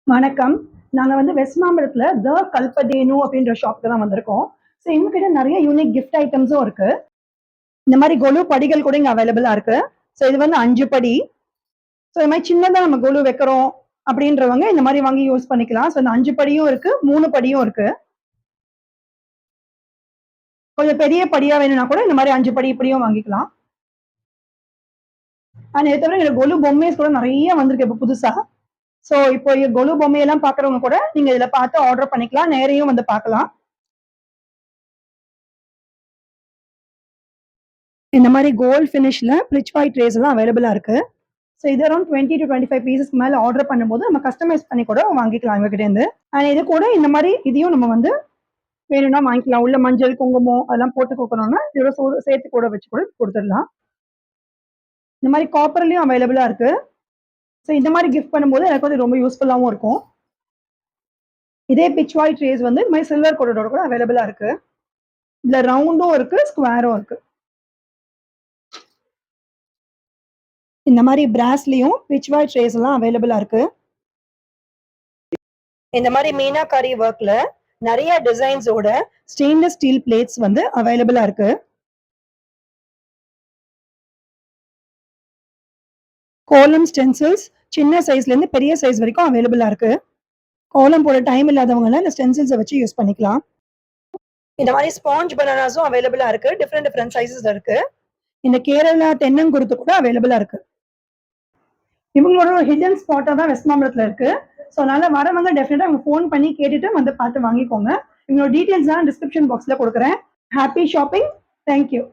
வணக்கம். நாங்க வெஸ்ட் மாம்பலத்துல த கல்பதேனு அப்படின்ற ஷாப்க்கு தான் வந்திருக்கோம். ஸோ இவங்க கிட்ட நெறைய யூனிக் கிஃப்ட் ஐட்டம்ஸும் இருக்கு. இந்த மாரி கொலு படிகள் கூட இங்க அவைலபிளா இருக்கு. ஸோ இது 5 படி. ஸோ இது மாரி சின்னதா நம்ம கொலு வைக்கிறோம் அப்படின்றவங்க இந்த மாரி வாங்கி யூஸ் பண்ணிக்கலாம். ஸோ இந்த 5 படியும் இருக்கு, 3 படியும் இருக்கு. கொஞ்சம் பெரிய படியா வேணும்னா கூட இந்த மாரி 5 படி இப்படியும் வாங்கிக்கலாம். இத தவிர இதுல கொலு பொம்மைஸ் கூட நெறைய வந்திருக்கு இப்ப புதுசா. ஸோ இப்போ கொலு பொம்மையெல்லாம் பார்க்குறவங்க கூட நீங்க இதுல பார்த்து ஆர்டர் பண்ணிக்கலாம். நேரயும் வந்து பார்க்கலாம். இந்த மாரி கோல்ட் ஃபினிஷ்ல பிளிட்ச் ஒயிட் ட்ரேஸ் எல்லாம் அவைலபிளா இருக்கு. ஸோ இது அரௌண்ட் 20 to 25 பீசஸ்க்கு மேல ஆர்டர் பண்ணும்போது நம்ம கஸ்டமைஸ் பண்ணி கூட வாங்கிக்கலாம் இவங்ககிட்ட இருந்து. இது கூட இந்த மாரி இதையும் நம்ம வேணும்னா வாங்கிக்கலாம். உள்ள மஞ்சள், குங்குமம் அதெல்லாம் போட்டு குடுக்கணும்னா இதோட சேர்த்து கூட வச்சு கூட குடுத்துடலாம். இந்த மாரி காப்பர்லயும் அவைலபிளா இருக்கு. ஸோ இந்த மாரி கிஃப்ட் பண்ணும்போது எனக்கு ரொம்ப யூஸ்ஃபுல்லாவும் இருக்கும். இதே பிட்ச் ஒயிட் ட்ரேஸ் இந்த மாரி சில்வர் கோட்டடோட கூட அவைலபிளா இருக்கு. இதுல ரவுண்டும் இருக்கு, ஸ்கொயரும் இருக்கு. இந்த மாரி பிராஸ்லயும் பிட்ச் ஒயிட் ட்ரேஸ் எல்லாம் அவைலபிளா இருக்கு. இந்த மாரி மீனாகாரி ஒர்க்ல நெறைய டிசைன்ஸோட ஸ்டெயின்லெஸ் ஸ்டீல் பிளேட்ஸ் அவைலபிளா இருக்கு. கோலம் ஸ்டென்சில்ஸ் சின்ன சைஸ்ல இருந்து பெரிய சைஸ் வரைக்கும் அவைலபிளா இருக்கு. கோலம் போட டைம் இல்லாதவங்க இந்த ஸ்டென்சில்ஸை வச்சு யூஸ் பண்ணிக்கலாம். இந்த மாதிரி ஸ்பாஞ்ச் பனானாஸும் அவைலபிளா இருக்கு. டிஃப்ரெண்ட் சைஸஸ்ல இருக்கு. இந்த கேரளா தென்னங்குருத்து கூட அவைலபிளா இருக்கு. இவங்களோட ஒரு ஹிடன் ஸ்பாட்டா தான் வெஸ்ட் மாம்பலத்துல இருக்கு. ஸோ அதனால வரவங்க டெஃபினட்டா அவங்க ஃபோன் பண்ணி கேட்டுட்டு பார்த்து வாங்கிக்கோங்க. இவங்களோட டீடைல்ஸ் தான் டிஸ்கிரிப்ஷன் பாக்ஸ்ல கொடுக்குறேன். Happy shopping. தேங்க்யூ.